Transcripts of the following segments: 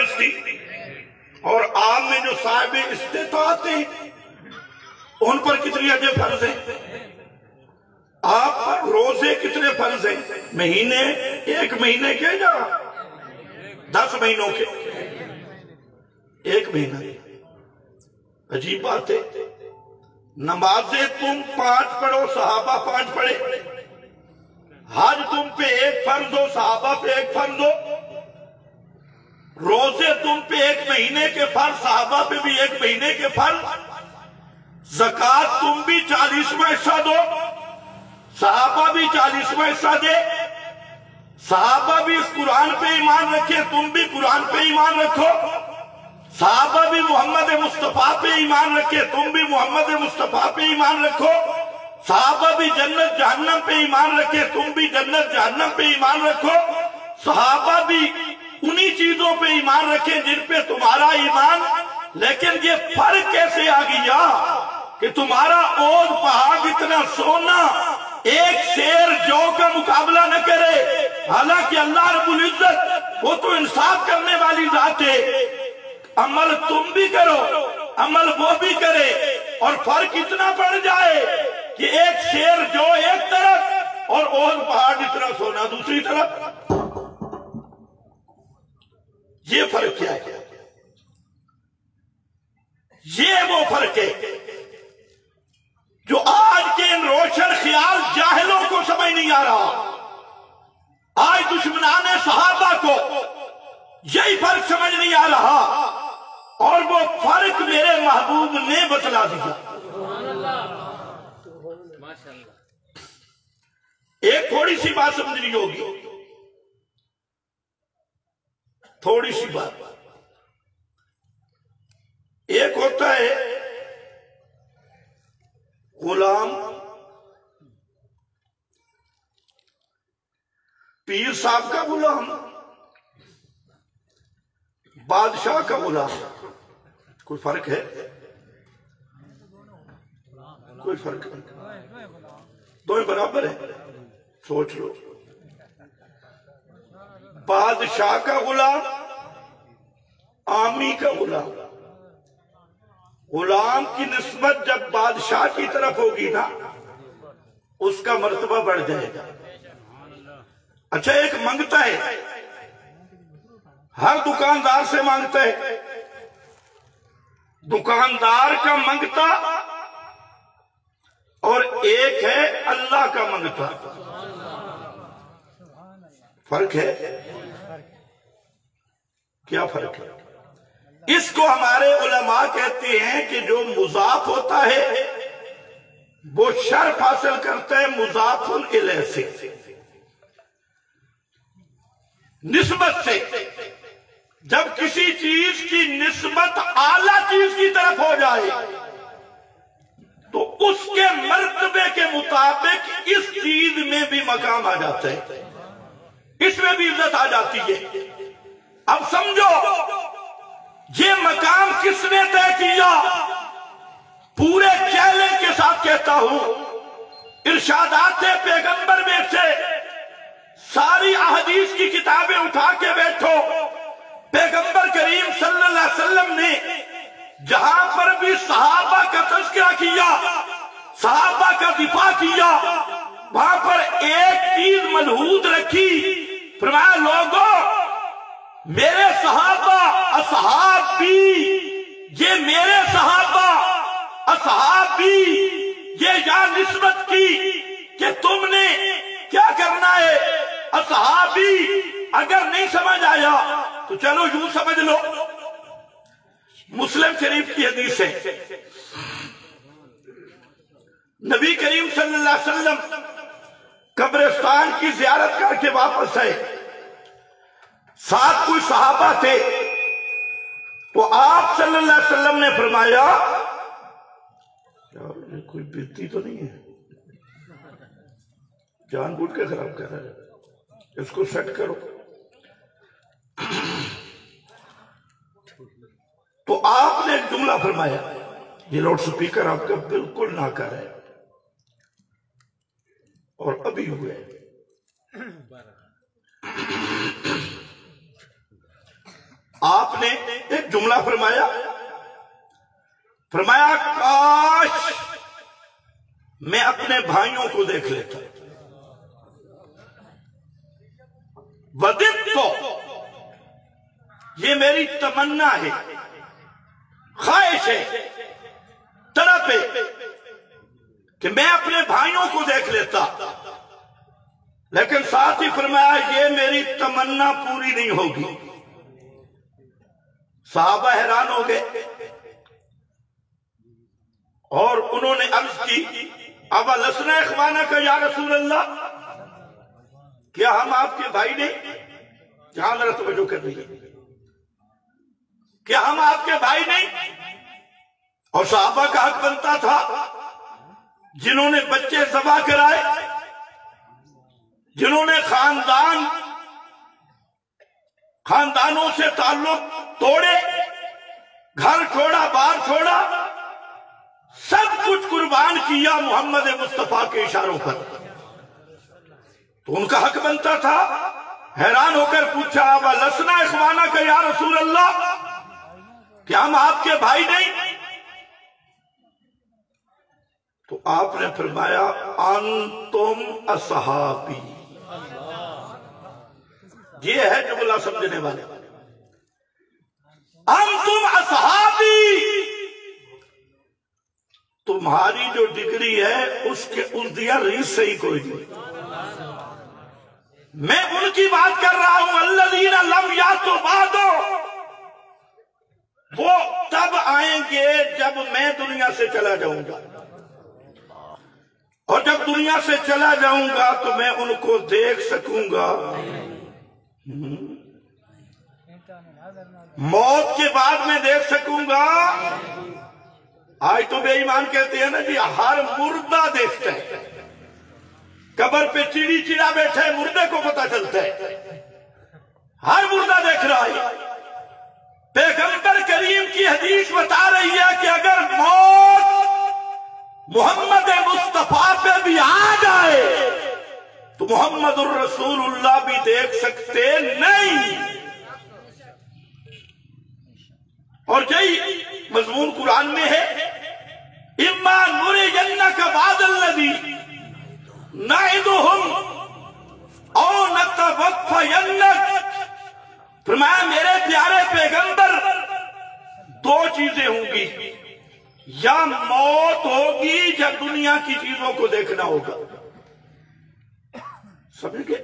فرض تھی، اور عام میں جو صاحب استطاعت ہیں ان پر کتنی حجیں فرض ہیں؟ آپ پر روزے کتنے فرض ہیں؟ مہینے، ایک مہینے کے یا 10 مہینوں کے؟ ایک مہینہ۔ عجیب بات ہے، نمازیں تم 5 پڑھو، صحابہ 5 پڑھے، حج تم پہ 1 فرض ہو، صحابہ پہ 1 فرض ہو، روزے تم پہ 1 مہینے کے فرض، صحابہ پہ بھی 1 مہینے کے فرض، زکوٰۃ تم بھی 40واں حصہ دو، صحابہ بھی 40واں حصہ دے، صحابہ بھی اس قرآن پہ ایمان رکھے، تم بھی قرآن پہ ایمان رکھو، صحابہ بھی محمد مصطفیٰ پہ ایمان رکھے، تم بھی محمد مصطفیٰ پہ ایمان رکھو، صحابہ بھی جنت جہنم پہ ایمان رکھے، تم بھی جنت جہنم پہ ایمان رکھو، صحابہ بھی انہی چیزوں پہ ایمان رکھے جن پہ تمہارا ایمان، لیکن یہ فرق کیسے آ گیا کہ تمہارا اود پہاڑ اتنا سونا ایک شیر جو کا مقابلہ نہ کرے، حالانکہ اللہ رب العزت وہ تو انصاف کرنے والی ذات ہے، عمل تم بھی کرو، عمل وہ بھی کرے، اور فرق اتنا پڑ جائے کہ ایک شیر جو ایک طرف اور اود پہاڑ اتنا سونا دوسری طرف۔ یہ فرق کیا ہے؟ یہ وہ فرق ہے جو آج کے ان روشن خیال جاہلوں کو سمجھ نہیں آ رہا۔ آج دشمنان صحابہ کو یہی فرق سمجھ نہیں آ رہا، اور وہ فرق میرے محبوب نے بتلا دیا۔ ایک تھوڑی سی بات سمجھنی ہوگی، تھوڑی سی بات۔ ایک ہوتا ہے غلام، پیر صاحب کا غلام، بادشاہ کا غلام، کوئی فرق ہے؟ کوئی فرق نہیں، دونوں برابر ہیں۔ سوچ لو، بادشاہ کا غلام، عامی کا غلام، غلام کی نسبت جب بادشاہ کی طرف ہوگی نا اس کا مرتبہ بڑھ جائے گا۔ اچھا، ایک منگتا ہے، ہر دکاندار سے مانگتا ہے، دکاندار کا منگتا، اور ایک ہے اللہ کا منگتا، فرق ہے؟ کیا فرق ہے؟ اس کو ہمارے علماء کہتے ہیں کہ جو مضاف ہوتا ہے وہ شرف حاصل کرتا ہے مضاف الیہ سے، نسبت سے۔ جب کسی چیز کی نسبت اعلیٰ چیز کی طرف ہو جائے تو اس کے مرتبے کے مطابق اس چیز میں بھی مقام آ جاتا ہے، اس میں بھی عزت آ جاتی ہے۔ اب سمجھو یہ مقام کس نے طے کیا؟ پورے چیلنج کے ساتھ کہتا ہوں، ارشادات پیغمبر میں سے ساری احادیث کی کتابیں اٹھا کے بیٹھو، پیغمبر کریم صلی اللہ علیہ وسلم نے جہاں پر بھی صحابہ کا تذکرہ کیا، صحابہ کا دفاع کیا، وہاں پر ایک چیز ملحوظ رکھی، فرمایا لوگوں میرے صحابہ اصحابی، یہ میرے صحابہ اصحابی، یہ یا نسبت کی کہ تم نے کیا کرنا ہے اصحابی۔ اگر نہیں سمجھ آیا تو چلو یوں سمجھ لو، مسلم شریف کی حدیث ہے، نبی کریم صلی اللہ علیہ وسلم قبرستان کی زیارت کر کے واپس آئے، ساتھ کوئی صحابہ تھے، تو آپ صلی اللہ علیہ وسلم نے فرمایا کوئی بےعزتی تو نہیں ہے، جان بوجھ کے خراب کر رہا ہے، اس کو سیٹ کرو۔ تو آپ نے ایک جملہ فرمایا، یہ لاؤڈ سپیکر آپ کا بالکل ناکار ہے، اور ابھی ہوئے آپ نے ایک جملہ فرمایا، کاش میں اپنے بھائیوں کو دیکھ لیتا، وددت، یہ میری تمنا ہے، خواہش ہے، طلب ہے کہ میں اپنے بھائیوں کو دیکھ لیتا، لیکن ساتھ ہی فرمایا یہ میری تمنا پوری نہیں ہوگی۔ صحابہ حیران ہو گئے اور انہوں نے عرض کی اولسنا اخوانک یا رسول اللہ، کیا ہم آپ کے بھائی نہیں؟ جہاں ذرا توجہ کر رہی ہے، کیا ہم آپ کے بھائی نہیں؟ اور صحابہ کا حق بنتا تھا جنہوں نے بچے ذبح کرائے، جنہوں نے خاندانوں سے تعلق توڑے، گھر چھوڑا، بار چھوڑا، سب کچھ قربان کیا محمد مصطفیٰ کے اشاروں پر، تو ان کا حق بنتا تھا۔ حیران ہو کر پوچھا اولسنا اخوانک یا رسول اللہ، کیا ہم آپ کے بھائی نہیں؟ تو آپ نے فرمایا انتم اصحابی، یہ ہے جملہ سمجھنے والے، انتم اصحابی، تمہاری جو ڈگری ہے اس دیا ریس سے ہی کوئی نہیں۔ میں ان کی بات کر رہا ہوں الذین لم یاتوا بعد، وہ تب آئیں گے جب میں دنیا سے چلا جاؤں گا، اور جب دنیا سے چلا جاؤں گا تو میں ان کو دیکھ سکوں گا۔ موت کے بعد میں دیکھ سکوں گا۔ آج تو بے ایمان کہتے ہیں نا جی ہر مردہ دیکھتا ہے، قبر پہ چڑی چڑا بیٹھے مردے کو پتہ چلتا ہے، ہر مردہ دیکھ رہا ہے۔ پیغمبر کریم کی حدیث بتا رہی ہے کہ اگر موت محمد مصطفیٰ پہ بھی آ جائے تو محمد الرسول اللہ بھی دیکھ سکتے نہیں۔ اور یہی مضمون قرآن میں ہے، اما نُرِيَنَّكَ بَعْدَ الَّذِي نَعِدُهُمْ اَوْ نَتَوَفَّيَنَّكَ، فرمایا میرے پیارے پیغمبر دو چیزیں ہوں گی، یا موت ہوگی یا دنیا کی چیزوں کو دیکھنا ہوگا، سمجھ گئے؟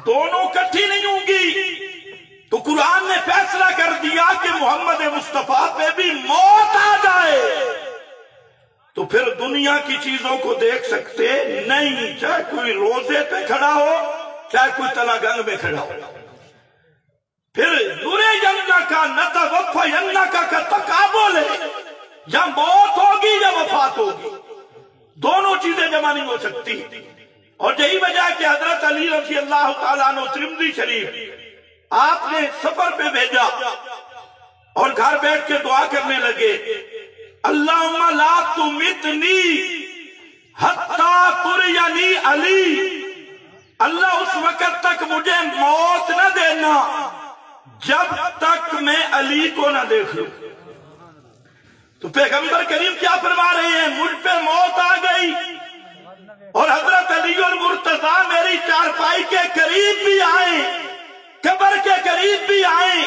دونوں کٹھی نہیں ہوں گی۔ تو قرآن نے فیصلہ کر دیا کہ محمد مصطفیٰ پہ بھی موت آ جائے تو پھر دنیا کی چیزوں کو دیکھ سکتے نہیں، چاہے کوئی روزے پہ کھڑا ہو، چاہے کوئی تلا گنگ میں کھڑا ہو۔ پھر نُرِيَنَّكَ نَتَوَفَّيَنَّكَ کا تقابل ہے، یا موت ہوگی یا وفات ہوگی، دونوں چیزیں جمع نہیں ہو سکتی۔ اور یہی وجہ ہے کہ حضرت علی رضی اللہ تعالیٰ عنہ ترمذی شریف آپ نے سفر پہ بھیجا اور گھر بیٹھ کے دعا کرنے لگے، اللہم لا تمتنی حتی ترینی علی، اللہ اس وقت تک مجھے موت نہ دینا جب تک میں علی کو نہ دیکھ لوں۔ تو پیغمبر کریم کیا فرما رہے ہیں؟ مجھ پہ موت آ گئی اور حضرت علی المرتضیٰ میری چارپائی کے قریب بھی آئیں، قبر کے قریب بھی آئیں،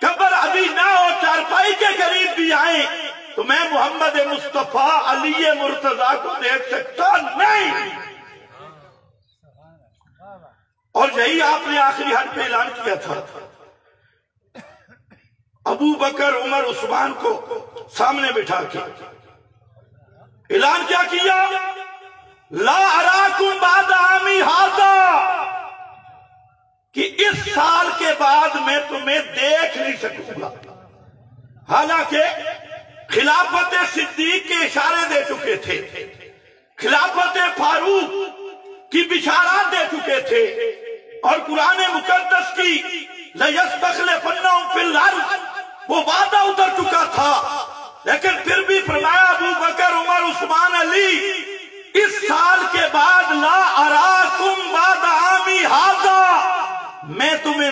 قبر ابھی نہ ہو چارپائی کے قریب بھی آئیں، تو میں محمد مصطفیٰ علی مرتضیٰ کو دیکھ سکتا نہیں۔ اور یہی آپ نے آخری حج پہ اعلان کیا تھا، ابو بکر عمر عثمان کو سامنے بٹھا کے اعلان کیا کیا؟ لا اراکم بعد عامی ھذا، کہ اس سال کے بعد میں تمہیں دیکھ نہیں سکوں گا۔ حالانکہ خلافت صدیق کے اشارے دے چکے تھے، خلافت فاروق کی بشارات دے چکے تھے، اور قرآن مقدس کی لَيَسْتَخْلِفَنَّهُمْ فِي الْأَرْضِ وہ وعدہ اتر چکا تھا، لیکن پھر بھی فرمایا ابو بکر عمر عثمان علی اس سال کے بعد لا اراکم بعد عامی ھذا، میں تمہیں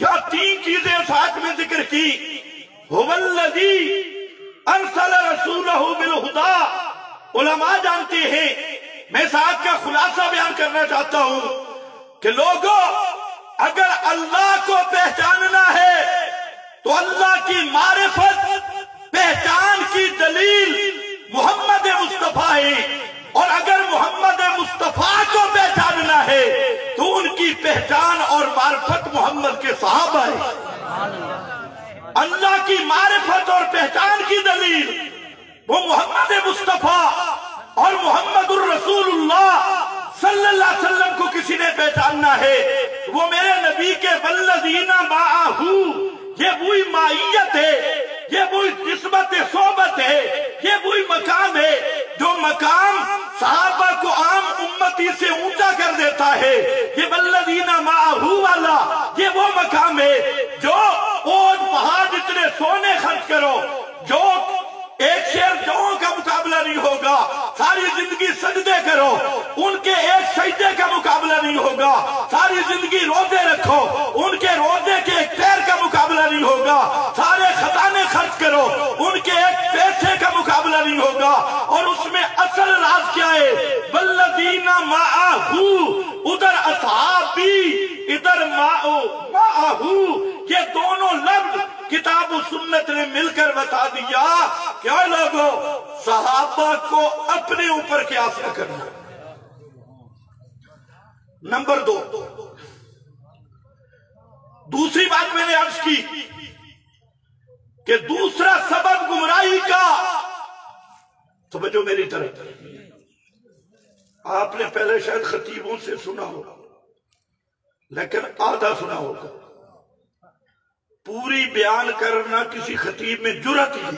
یا تین چیزیں ساتھ میں ذکر کی، هُوَ ارسل رسولہ بالہدی. علماء جانتے ہیں، میں ساتھ کا خلاصہ بیان کرنا چاہتا ہوں کہ لوگوں اگر اللہ کو پہچاننا ہے تو اللہ کی معرفت پہچان کی دلیل محمد مصطفیٰ ہے، اور اگر محمد مصطفیٰ کو پہچاننا ہے تو ان کی پہچان اور معرفت محمد کے صحابہ ہے. اللہ کی معرفت اور پہچان کی دلیل وہ محمد مصطفیٰ اور محمد الرسول اللہ صلی اللہ علیہ وسلم کو کسی نے پہچاننا ہے، وہ میرے نبی کے والذین معہ، یہ وہی معیت ہے، یہ وہی نسبت صحبت ہے، یہ وہی مقام ہے جو مقام صحابہ کو عام امتی سے اونچا کر دیتا ہے. یہ والذین معہ والا یہ وہ مقام ہے جو پہاڑ جتنے سونے خرچ کرو، جو ایک شیر جووں کا مقابلہ نہیں ہوگا. ساری زندگی سجدے کرو، ان کے ایک سجدے کا مقابلہ نہیں ہوگا. ساری زندگی روزے رکھو، ان کے روزے کے ایک پیر کا مقابلہ نہیں ہوگا. سارے خزانے خرچ کرو، ان کے ایک پیسے کا مقابلہ نہیں ہوگا. اور اس میں اصل راز کیا ہے؟ والذین معہ، ادھر اصحابی ادھر معہ، یہ دونوں لفظ کتاب و سنت نے مل کر بتا دیا کیا لوگوں صحابہ کو اپنے اوپر قیاس نہ کرنا. نمبر 2، دوسری بات میں نے عرض کی کہ دوسرا سبب گمراہی کا، سمجھو میری طرف، آپ نے پہلے شاید خطیبوں سے سنا ہوگا لیکن آدھا سنا ہوگا. پوری بیان کرنا کسی خطیب میں جرأت ہی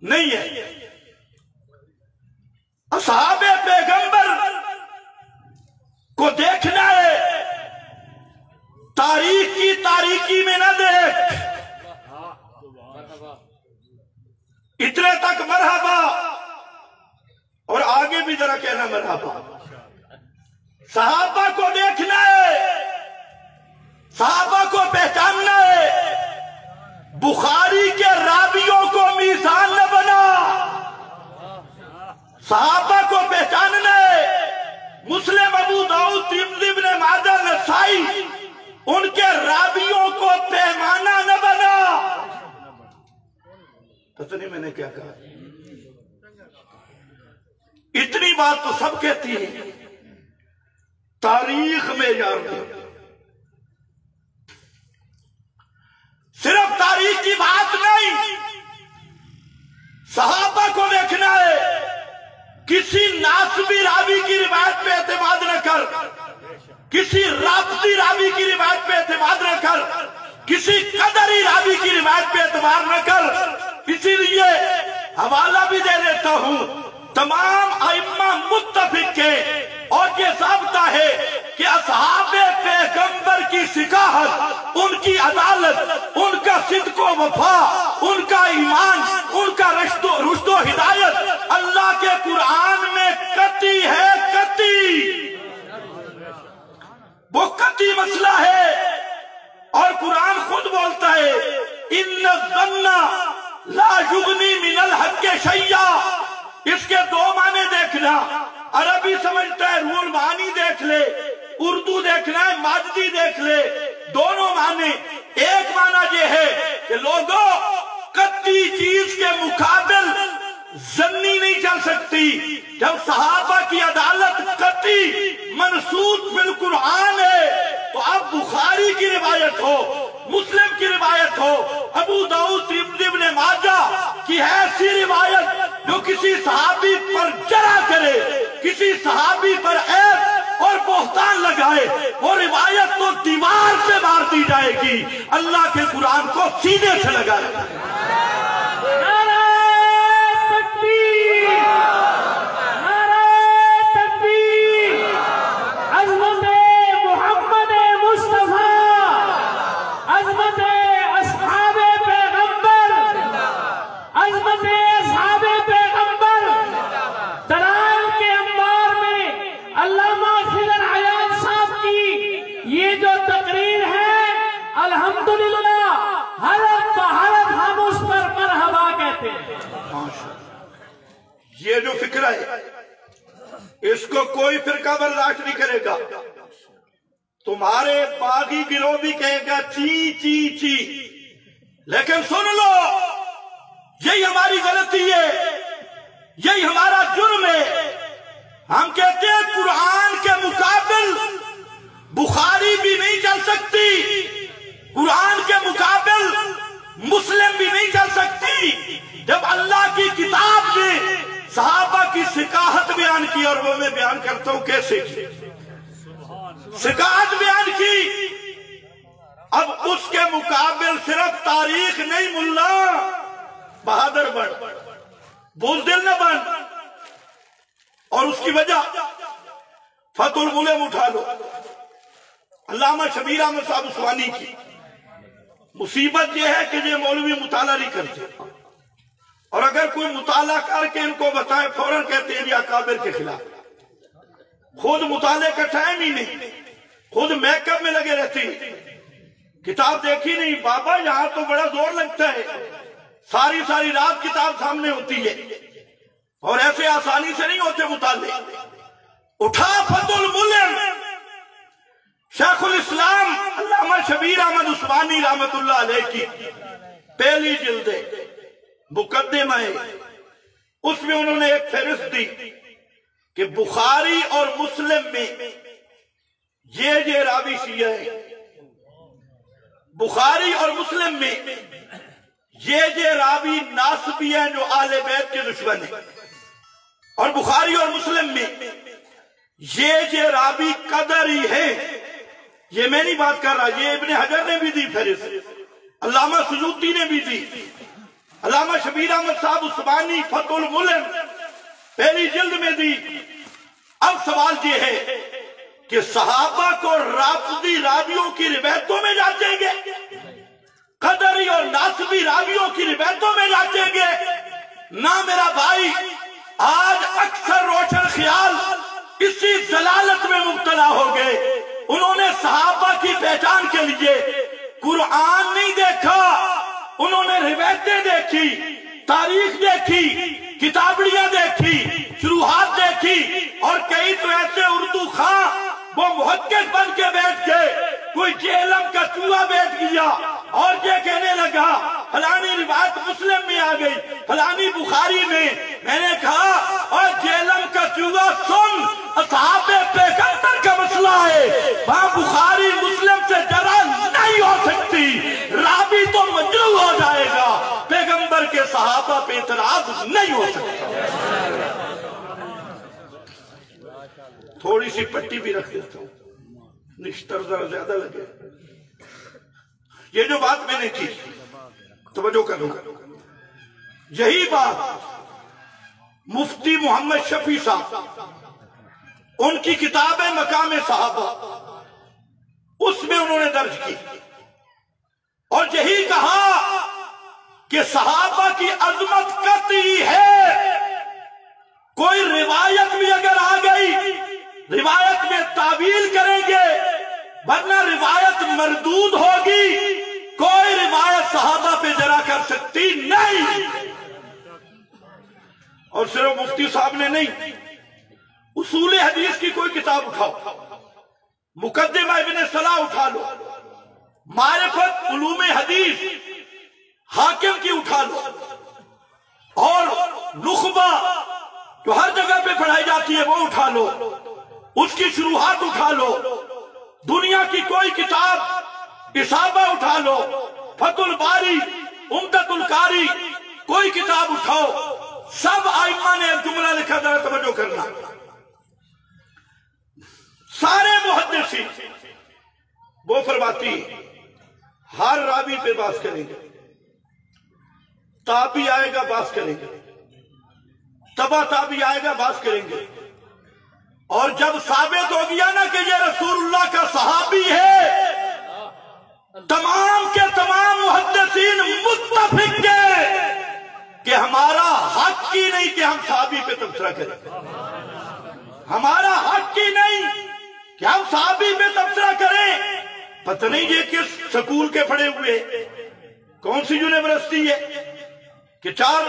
نہیں ہے. اصحاب پیغمبر کو دیکھنا ہے، تاریخ کی تاریکی میں نہ دیکھ. اتنے تک مرحبا، اور آگے بھی ذرا کہنا مرحبا. صحابہ کو دیکھنا ہے، صحابہ کو پہچاننا ہے. بخاری کے راویوں کو میزان نہ بنا، صحابہ کو پہچاننا ہے. مسلم، ابو داؤد، ترمذی، ابن ماجہ، نسائی، ان کے راویوں کو پیمانہ نہ بنا. پتہ نہیں میں نے کیا کہا. اتنی بات تو سب کہتی ہیں، تاریخ میں یار صرف تاریخ کی بات نہیں، صحابہ کو دیکھنا ہے. کسی ناسبی راوی کی روایت پہ اعتماد نہ کر، کسی رافضی راوی کی روایت پہ اعتماد نہ کر، کسی قدری راوی کی روایت پہ اعتماد نہ کر. اسی لیے حوالہ بھی دے دیتا ہوں، تمام ائمہ متفق ہیں اور یہ ضابطہ ہے کہ اصحاب پیغمبر کی سکاحت، ان کی عدالت، ان کا صدق و وفا، ان کا ایمان، ان کا رشد و ہدایت اللہ کے قرآن میں قطعی ہے. قطعی، وہ قطعی مسئلہ ہے. اور قرآن خود بولتا ہے ان الظن لا یغنی من الحق شیئا. اس کے دو معنی دیکھنا، عربی سمجھتا ہے روح المعانی دیکھ لے، اردو دیکھنا ہے ماجدی دیکھ لے. دونوں معنی، ایک معنی یہ ہے کہ لوگوں قطعی چیز کے مقابل ظنی نہیں چل سکتی. جب صحابہ کی عدالت قطعی منصوص بالقرآن ہے تو اب بخاری کی روایت ہو، مسلم کی روایت ہو، ابو داؤد، ترمذی، ابن ماجہ کی ایسی روایت جو کسی صحابی پر جرح کرے، کسی صحابی پر عیب اور بہتان لگائے، وہ روایت تو دیوار پہ مار دی جائے گی. اللہ کے قرآن کو سینے سے لگائے. نعرہ تکبیر، نعرہ تکبیر، عظمت محمد مصطفیٰ، عظمت اصحاب پیغمبر، عظمت اصحاب پیغمبر. دلائل کے انبار میں علامہ خضر حیات صاحب کی یہ جو تقریر ہے یہ جو فکر ہے اس کو کوئی فرقہ برداشت نہیں کرے گا. تمہارے باغی گروہ بھی کہے گا چی چی چی، لیکن سن لو یہی ہماری غلطی ہے، یہی ہمارا جرم ہے. ہم کہتے ہیں قرآن کے مقابل بخاری بھی نہیں چل سکتی، قرآن کے مقابل مسلم بھی نہیں چل سکتی. جب اللہ کی کتاب نے صحابہ کی ثقافت بیان کی، اور وہ میں بیان کرتا ہوں کیسے کی ثقافت بیان کی، اب اس کے مقابل صرف تاریخ نہیں، ملا بہادر بن، بزدل نہ بن. اور اس کی وجہ فتح الملم اٹھا لو، علامہ شبیر احمد صاحب عثمانی کی. مصیبت یہ ہے کہ یہ مولوی مطالعہ نہیں کرتے، اور اگر کوئی مطالعہ کر کے ان کو بتائے فوراً کہتے ہیں یہ اکابر کے خلاف. خود مطالعے کا ٹائم ہی نہیں، خود میک اپ میں لگے رہتے ہیں، کتاب دیکھی نہیں. بابا یہاں تو بڑا زور لگتا ہے، ساری ساری رات کتاب سامنے ہوتی ہے، اور ایسے آسانی سے نہیں ہوتے مطالعے. اٹھا فتح الملم، شیخ الاسلام علامہ شبیر احمد عثمانی رحمت اللہ علیہ کی پہلی جلد مقدمہ ہے. اس میں انہوں نے ایک فہرست دی کہ بخاری اور مسلم میں یہ راوی شیعہ ہے، بخاری اور مسلم میں یہ راوی ناصبی ہیں جو اہل بیت کے دشمن ہیں، اور بخاری اور مسلم میں یہ راوی قدری ہے. یہ میں نہیں بات کر رہا، یہ ابن حجر نے بھی دی فہرست، علامہ سیوطی نے بھی دی، علامہ شبیر احمد صاحب عثمانی فتح الملم پہلی جلد میں دی. اب سوال یہ ہے کہ صحابہ کو رافضی راویوں کی روایتوں میں جاچیں گے، قدری اور ناصبی راویوں کی روایتوں میں جاچیں گے؟ نہ میرا بھائی. آج اکثر روشن خیال اسی ضلالت میں مبتلا ہو گئے. انہوں نے صحابہ کی پہچان کے لیے قرآن نہیں دیکھا، انہوں نے روایتیں دیکھی، تاریخ دیکھی، کتابڑیاں دیکھی، شروحات دیکھی، اور کئی تو ایسے اردو خاں وہ محقق بن کے بیٹھ گئے. کوئی جہلم کا چوہا بیٹھ گیا اور یہ کہنے لگا فلانی روایت مسلم میں آ گئی، فلانی بخاری میں. میں نے کہا اور جہلم کا چوہا سن، اصحاب پیغمبر کا مسئلہ ہے، وہاں بخاری مسلم سے جرح نہیں ہو سکتی، راوی تو مجروح ہو جائے گا، پیغمبر کے صحابہ پہ اعتراض نہیں ہو سکتا. تھوڑی سی پٹی بھی رکھ دیتا ہوں، نشتر ذرا زیادہ لگے. یہ جو بات میں نے کی توجہ کرو، یہی بات مفتی محمد شفیع صاحب ان کی کتاب ہے مقام صحابہ، اس میں انہوں نے درج کی، اور یہی کہا کہ صحابہ کی عظمت قطعی ہے. کوئی روایت بھی اگر آ گئی روایت میں تعویل کریں گے، ورنہ روایت مردود ہوگی. کوئی روایت صحابہ پہ جرح کر سکتی نہیں. اور صرف مفتی صاحب نے نہیں، اصول حدیث کی کوئی کتاب اٹھاؤ، مقدمہ ابن صلاح اٹھا لو، معرفت علوم حدیث حاکم کی اٹھا لو، اور نخبہ جو ہر جگہ پہ پڑھائی جاتی ہے وہ اٹھا لو، اس کی شروحات اٹھا لو. دنیا کی کوئی کتاب اصابہ اٹھا لو، فتح الباری، عمدۃ القاری، کوئی کتاب اٹھاؤ، سب ائمہ نے ایک جملہ لکھا، ذرا توجہ کرنا. سارے محدثین وہ فرماتی ہر راوی پہ بحث کریں گے، تابعی آئے گا بحث کریں گے، تبع تابعی آئے گا بحث کریں گے، اور جب ثابت ہو گیا نا کہ یہ رسول اللہ کا صحابی ہے، تمام کے تمام محدثین متفق ہیں کہ ہمارا حق ہی نہیں کہ ہم صحابی پہ تبصرہ کریں، ہمارا حق ہی نہیں کہ ہم صحابی پہ تبصرہ کریں. پتہ نہیں یہ کس سکول کے پڑھے ہوئے، کون سی یونیورسٹی ہے کہ 4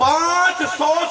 500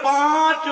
5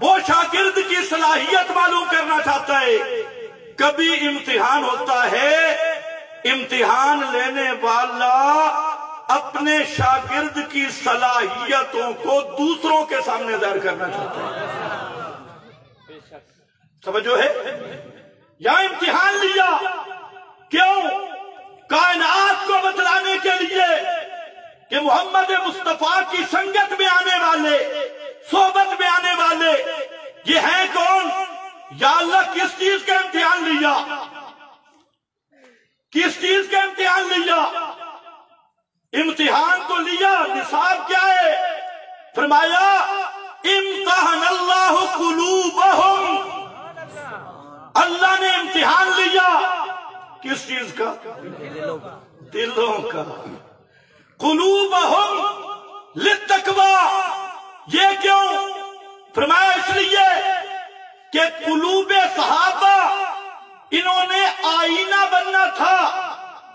وہ شاگرد کی صلاحیت معلوم کرنا چاہتا ہے۔ کبھی امتحان ہوتا ہے، امتحان لینے والا اپنے شاگرد کی صلاحیتوں کو دوسروں کے سامنے ظاہر کرنا چاہتا ہے۔ سمجھو ہے؟ یا امتحان لیا کیوں؟ کائنات کو بتلانے کے لیے کہ محمد مصطفیٰ کی سنگت میں آنے والے، صحبت میں آنے والے یہ ہیں کون؟ یا اللہ کس چیز کا امتحان لیا؟ کس چیز کا امتحان لیا؟ امتحان تو لیا، نصاب کیا ہے؟ فرمایا امتحان اللہ قلوبہم، اللہ نے امتحان لیا کس چیز کا؟ دلوں کا۔ قلوبہم للتقوی، یہ کیوں؟ فرمایا اس لیے کہ قلوب صحابہ انہوں نے آئینہ بننا تھا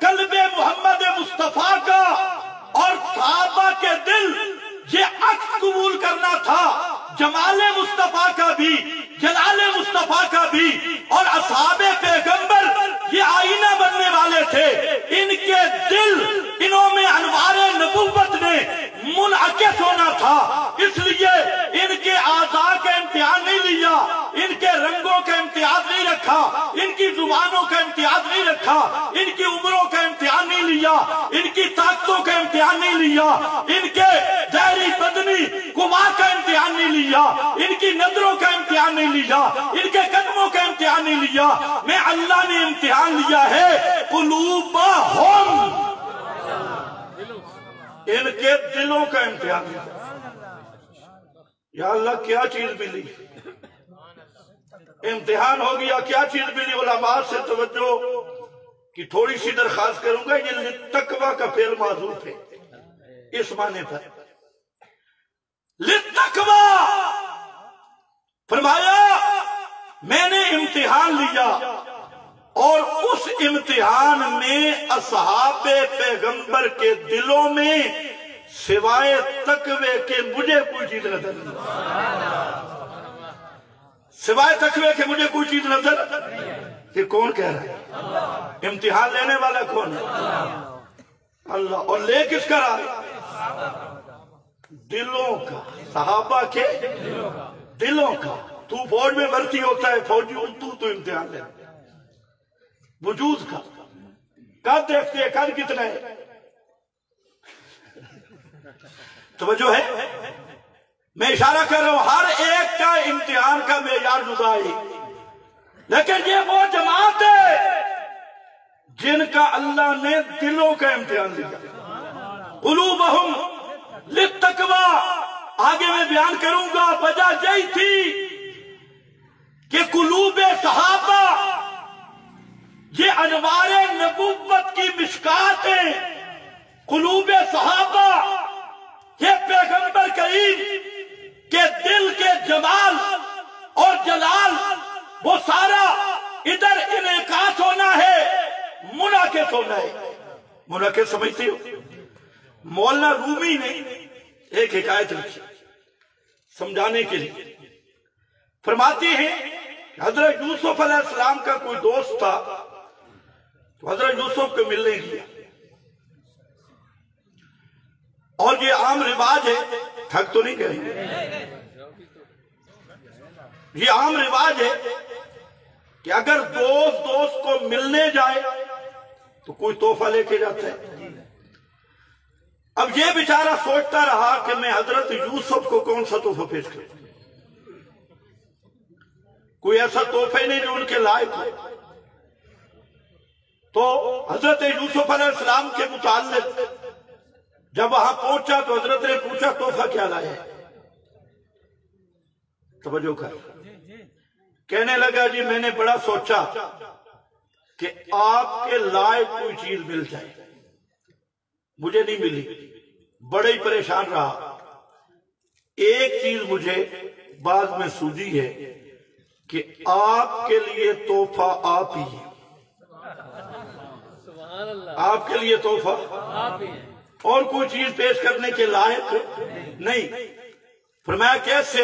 قلب محمد مصطفیٰ کا، اور صحابہ کے دل یہ عکس قبول کرنا تھا جمال مصطفیٰ کا بھی، جلال مصطفیٰ کا بھی، اور اصحاب پیغمبر یہ آئینہ بننے والے تھے۔ ان کے دل، انہوں میں انوار نبوت نے منعکس ہونا تھا، اس لیے ان کے اعضاء کا امتحان نہیں لیا، ان کے رنگوں کا امتیاز نہیں رکھا، ان کی زبانوں کا امتیاز نہیں رکھا، ان کی عمروں کا امتحان نہیں لیا، ان کی طاقتوں کا امتحان نہیں لیا، ان کے ظاہری بدنی قوا کا امتحان نہیں لیا، ان کی نظروں کا امتحان نہیں لیا، ان کے قدموں کا امتحان نہیں لیا۔ میں اللہ نے امتحان لیا ہے قلوبہم، ان کے دلوں کا امتحان لیا۔ یا اللہ کیا چیز ملی؟ امتحان ہو گیا، کیا چیز ملی؟ علماء سے توجہ کی تھوڑی سی درخواست کروں گا۔ یہ للتقوی کا فعل معذوف ہے اس معنی پر، للتقوی۔ فرمایا میں نے امتحان لیا، اور اس امتحان میں اصحاب پیغمبر کے دلوں میں سوائے تقوی کے مجھے کوئی چیز نظر نہیں، سوائے تقوی کے مجھے کوئی چیز نظر۔ یہ کون کہہ رہا ہے؟ امتحان لینے والا کون ہے؟ اللہ۔ اور لے کس کا رہا ہے؟ دلوں کا، صحابہ کے دلوں کا۔ تو فوج میں بھرتی ہوتا ہے فوجی، تو امتحان لے وجود کا۔ قد دیکھتے ہیں قد کتنا ہے؟ توجہ ہے؟ میں اشارہ کر رہا ہوں ہر ایک کا امتحان کا معیار جدا ہے، لیکن یہ وہ جماعت ہے جن کا اللہ نے دلوں کا امتحان لیا۔ قلوبہم للتقوی، آگے میں بیان کروں گا۔ وجہ یہی تھی کہ قلوب صحابہ یہ انوار نبوت کی مشکات ہیں، قلوب صحابہ یہ پیغمبر کریم کے دل کے جمال اور جلال وہ سارا ادھر انعکاس ہونا ہے، منعکس ہونا ہے۔ منعکس سمجھتے ہو؟ مولانا رومی نے ایک حکایت لکھی سمجھانے کے لیے، فرماتے ہیں کہ حضرت یوسف علیہ السلام کا کوئی دوست تھا، تو حضرت یوسف کو ملنے گیا، اور یہ عام رواج ہے، ٹھگ تو نہیں کہیں، یہ عام رواج ہے کہ اگر دوست کو ملنے جائے تو کوئی تحفہ لے کے جاتا ہے۔ اب یہ بیچارہ سوچتا رہا کہ میں حضرت یوسف کو کون سا تحفہ پیش کروں، کوئی ایسا تحفہ نہیں جو ان کے لائق ہو۔ تو حضرت یوسف علیہ السلام کے متعلق جب وہاں پہنچا تو حضرت نے پوچھا تحفہ کیا لائے؟ توجہ کر، کہنے لگا جی میں نے بڑا سوچا کہ آپ کے لائق کوئی چیز مل جائے، مجھے نہیں ملی، بڑے ہی پریشان رہا۔ ایک چیز مجھے بعد میں سوجھی ہے کہ آپ کے لیے تحفہ آپ ہی ہے، آپ کے لیے تحفہ اور کوئی چیز پیش کرنے کے لائق نہیں۔ فرمایا کیسے؟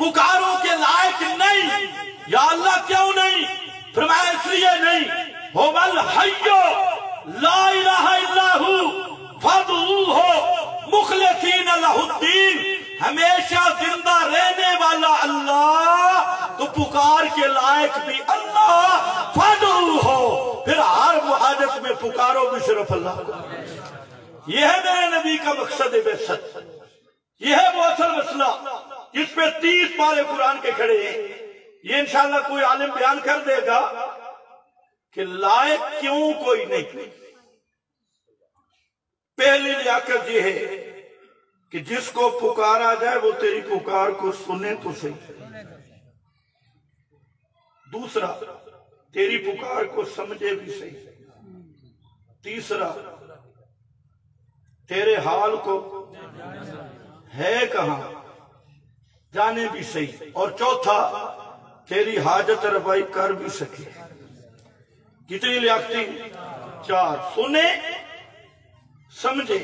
پکاروں کے لائق نہیں. یا اللہ کیوں نہیں؟ فرمایا اس لیے نہیں، هو الحی لا الہ الا ہو فادعوہ مخلصین لہ الدین، ہمیشہ زندہ رہنے والا اللہ تو پکار کے لائق بھی اللہ. فادعوہ، پھر ہر حاجت میں پکارو بھی صرف اللہ کو. یہ ہے میرے نبی کا مقصد بعثت. یہ ہے وہ اصل مسئلہ جس پہ 30 پارے قرآن کے کھڑے ہیں. یہ انشاءاللہ کوئی عالم بیان کر دے گا کہ لائق کیوں کوئی نہیں. پہلی لیاقت یہ ہے کہ جس کو پکارا جائے وہ تیری پکار کو سنے تو صحیح. دوسرا، تیری پکار کو سمجھے بھی صحیح. تیسرا، تیرے حال کو ہے کہاں جانے بھی صحیح. اور چوتھا، تیری حاجت رفائی کر بھی سکے. کتنی لیاقتی؟ 4. سنے، سمجھے.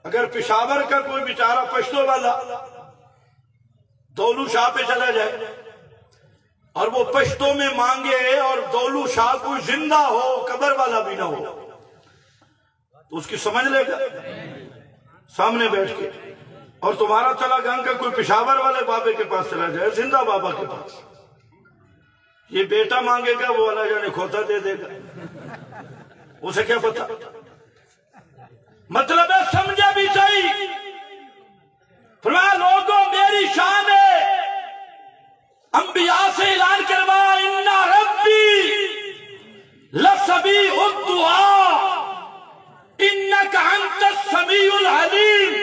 اگر پشاور کا کوئی بیچارہ پشتو والا دولو شاہ پہ چلا جائے اور وہ پشتو میں مانگے اور دولو شاہ کوئی زندہ ہو، قبر والا بھی نہ ہو، تو اس کی سمجھ لے گا سامنے بیٹھ کے. اور تمہارا چلا گنگ کا کوئی پشاور والے بابے کے پاس چلا جائے، زندہ بابا کے پاس، یہ بیٹا مانگے گا، وہ اللہ جانے کھوتا دے دے گا، اسے کیا پتا. مطلب ہے سمجھے بھی صحیح. فرمایا لوگوں میری شان ہے، انبیاء سے اعلان کروا اِنَّ رَبِّي لَسَمِيعُ الدُّعَاء إِنَّكَ أَنْتَ السَّمِيعُ الْعَلِيمُ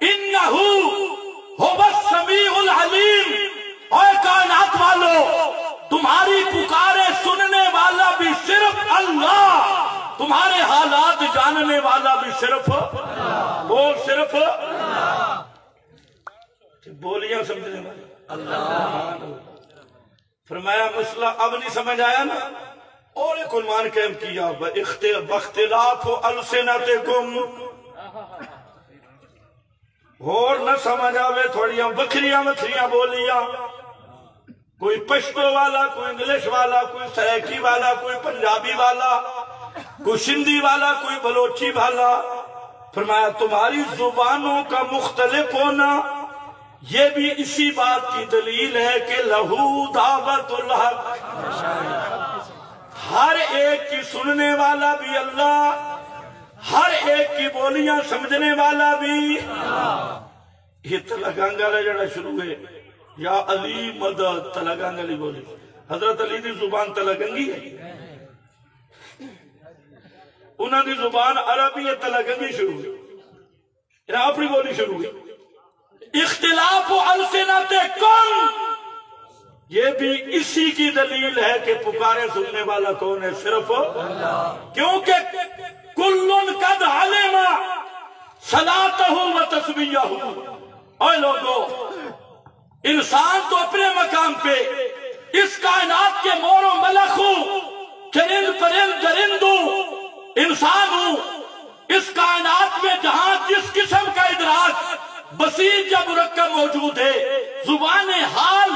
إِنَّهُ هُوَ السَّمِيعُ الْعَلِيمُ. اے کائنات والو، تمہاری پکارے سننے والا بھی صرف اللہ، تمہارے حالات جاننے والا بھی صرف وہ صرف بولیاں سمجھنے والا اللہ. فرمایا مسئلہ اب نہیں سمجھ آیا نا؟ اور ایک عنوان قائم کیا، بَاخْتِلَافُ أَلْسِنَتِكُمْ. اور نہ سمجھ آوے تھوڑیاں وکھریاں بولیاں، کوئی پشتو والا، کوئی انگلش والا، کوئی سریکی والا، کوئی پنجابی والا، کوئی سندھی والا، کوئی بلوچی والا. فرمایا تمہاری زبانوں کا مختلف ہونا یہ بھی اسی بات کی دلیل ہے کہ لہو دعوت الحق، ہر ایک کی سننے والا بھی اللہ، ہر ایک کی بولیاں سمجھنے والا بھی. یہ تلگانگا جڑا شروع ہے، یا علی مدد، تلگانگا لی بولی. حضرت علی دی زبان تلگنگی ہے، انہوں دی زبان عربی ہے، تلگنگی شروع ہے، یہاں اپنی بولی شروع ہے. اختلاف السنتکم، یہ بھی اسی کی دلیل ہے کہ پکارے سننے والا کون ہے؟ صرف اللہ. کیونکہ کلن قد علم صلاتہ و تسبیحہ. اے لوگو، انسان تو اپنے مقام پہ اس کائنات کے مور و ملک ہو، چرند پرند درند ہو، انسان ہو. اس کائنات میں جہاں جس قسم کا ادراک بسیط یا مرکب موجود ہے، زبان حال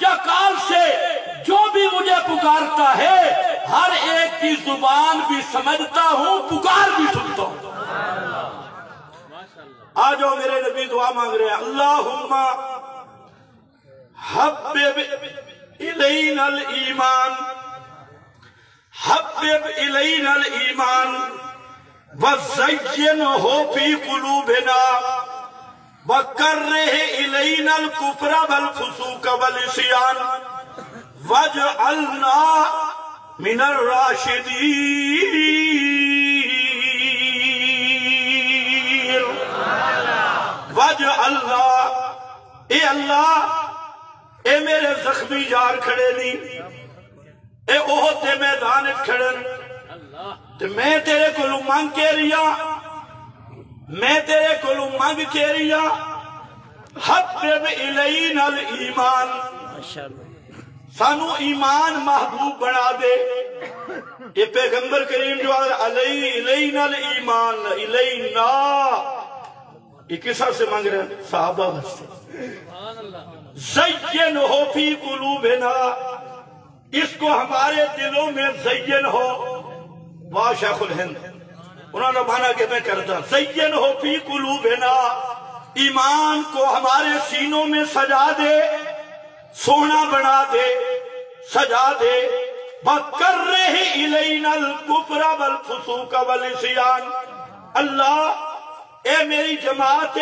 یا کال سے جو بھی مجھے پکارتا ہے، ہر ایک کی زبان بھی سمجھتا ہوں، پکار بھی سنتا ہوں. آجو میرے نبی دعا مانگ رہے ہیں، اللہم حبب الینا الایمان، حبب الینا الایمان وزینہ فی قلوبنا وکرہ الینا الکفر والفسوق والعصیان واجعلنا من الراشدین. واجعلنا، اے اللہ، اے میرے زخمی یار کھڑے نہیں، اے احد دے میدان کھڑن، تے میں تیرے کولوں مانگ کے ریا، میں تیرے کولوں مانگ کے ریا. حبب الینا الایمان، سانو ایمان محبوب بنا دے. یہ پیغمبر کریم جو الینا الایمان، الینا یہ قصہ سے مانگ رہے ہیں صحابہ سے زین ہو فی قلوبنا، اس کو ہمارے دلوں میں زین ہو. واہ شیخ الہند، انہوں نے مانا کہ میں کرتا زین ہو فی قلوبنا، ایمان کو ہمارے سینوں میں سجا دے، سونا بنا دے، سجا دے. وَكَرِّهْ إِلَيْنَا الْكُفْرَ وَالْفُسُوقَ وَالْعِصْيَانَ. اللہ اے میری جماعت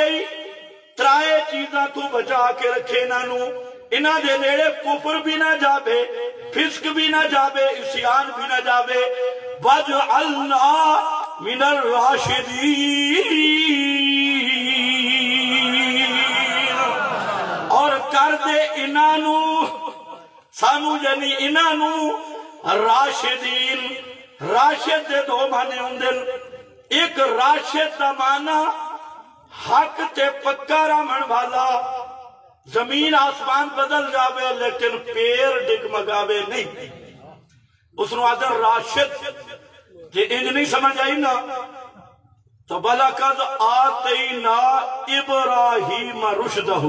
ترائے چیزاں تو بچا کے رکھے انہاں دے نیڑے کفر بھی نہ جاوے، فسق بھی نہ جاوے، عصیان بھی نہ جاوے. وَاجْعَلْنَا مِنَ الرَّاشِدِينَ، اور کر دے انہاں سانو یعنی انہاں راشدین. راشد دے دو معنی ہوندے. ایک راشد دا معنی حق تے پکا رامن والا، زمین آسمان بدل جاوے لیکن پیر ڈگمگاوے نہیں، اس نو آدھر راشد. جے انج نہیں سمجھ آئی نا تو بَلَقَدْ آتَيْنَا إِبْرَاهِيمَ رُشْدَهُ.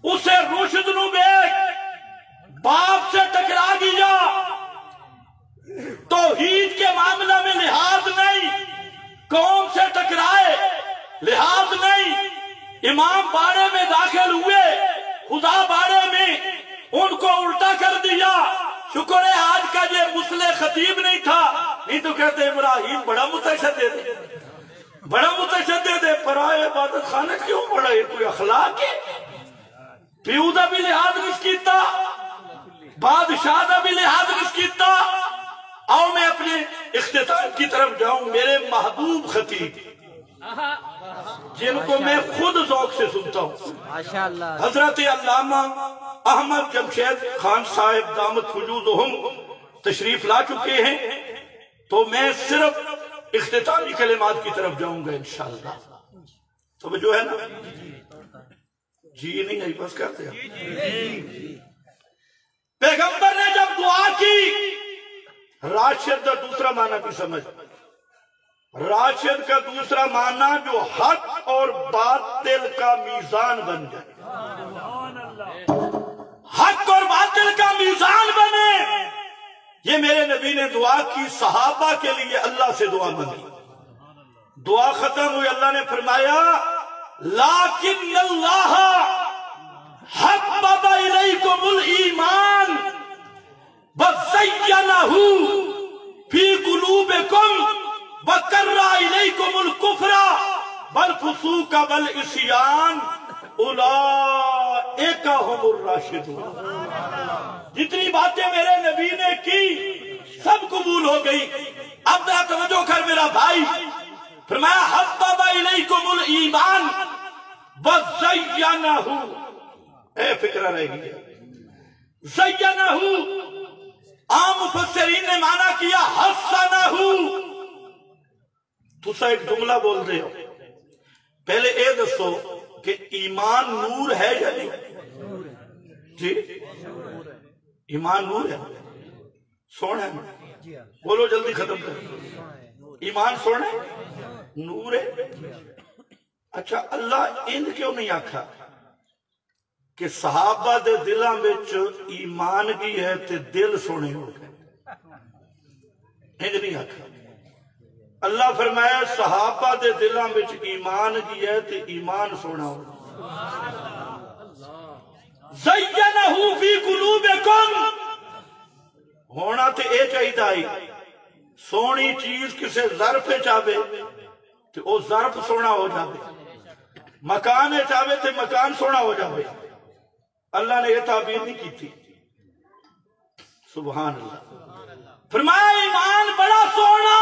اسے رشد نو بیک باپ سے ٹکرا گیا، توحید کے معاملہ میں لحاظ نہیں، قوم سے ٹکرائے لحاظ نہیں. امام باڑے میں داخل ہوئے، خدا باڑے میں ان کو الٹا کر دیا. شکر ہے آج کا یہ مسلح خطیب نہیں تھا، نہیں تو کہتے ابراہیم بڑا متشدد ہے، بڑا متشدد ہے. پرائے عبادت خانہ کیوں بڑا ہے؟ کوئی اخلاق ہے؟ پیو دا بھی لحاظ نہیں کیتا، بادشاہ دا بھی لحاظ نہیں کیتا. آؤ میں اپنے اختتام کی طرف جاؤں. میرے محبوب خطیب جن کو میں خود ذوق سے سنتا ہوں، حضرت علامہ احمد جمشید خان صاحب دامت وجودہم تشریف لا چکے ہیں، تو میں صرف اختتامی کلمات کی طرف جاؤں گا انشاءاللہ. توجہ ہے نا؟ جی نہیں ہے، بس کرتے ہیں. پیغمبر نے جب دعا کی، راشد کا دوسرا معنی بھی سمجھ. راشد کا دوسرا معنی جو حق اور باطل کا میزان بن جائے، حق اور باطل کا میزان بنے. یہ میرے نبی نے دعا کی، صحابہ کے لیے اللہ سے دعا مانگی. دعا ختم ہوئی، اللہ نے فرمایا لیکن اللہ حبب الیکم الایمان وزینہ فی قلوبکم وکرہ الیکم الکفر والفسوق والعصیان اولئک هم الراشدون. جتنی باتیں میرے نبی نے کی سب قبول ہو گئی. اب ذرا توجہ کر میرا بھائی، فرمایا حبب الیکم الایمان وزینہ، اے فکرہ رہ گئی. زینہ عام مفسرین نے معنی کیا حسنہ. تو سا ایک جملہ بول دے ہو، پہلے اے دسو کہ ایمان نور ہے یا نہیں؟ جی ایمان نور ہے، سونا ہے، بولو جلدی ختم کر. ایمان سونا ہے، نور ہے. اچھا اللہ ان کیوں نہیں آکھا کہ صحابہ دے دلاں وچ ایمان کی ہے تے دل سونے ہو گئے؟ انج نہیں آکھا. اللہ فرمایا صحابہ دے دلاں وچ ایمان کی ہے تے ایمان سونا ہو گئے. زینہ فی قلوبکم، ہونا تے اے چاہیے آئی. سونی چیز کسے ظرف چاہے تے او ظرف سونا ہو جاوے، مکان چاہے تے مکان سونا ہو جاوے. اللہ نے یہ تعبیر نہیں کی تھی. سبحان اللہ. فرمایا ایمان بڑا سونا،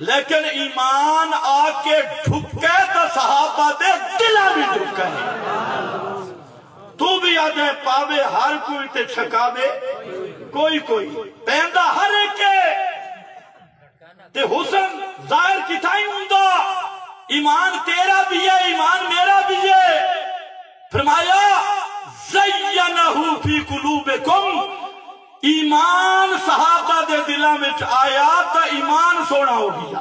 لیکن ایمان آ کے ڈھکے تو صحابہ دے دلہ بھی ڈھکے. تو بھی آدھے پاوے ہر کوئی تے چھکاوے کوئی کوئی، پہندہ ہر ایک کے تے حسن ظاہر کتائی ہوندہ. ایمان تیرا بھی ہے، ایمان میرا بھی ہے. فرمایا زینہ فی قلوبکم، ایمان صحابہ دے دلہ میں آیا تو ایمان سونا ہو گیا.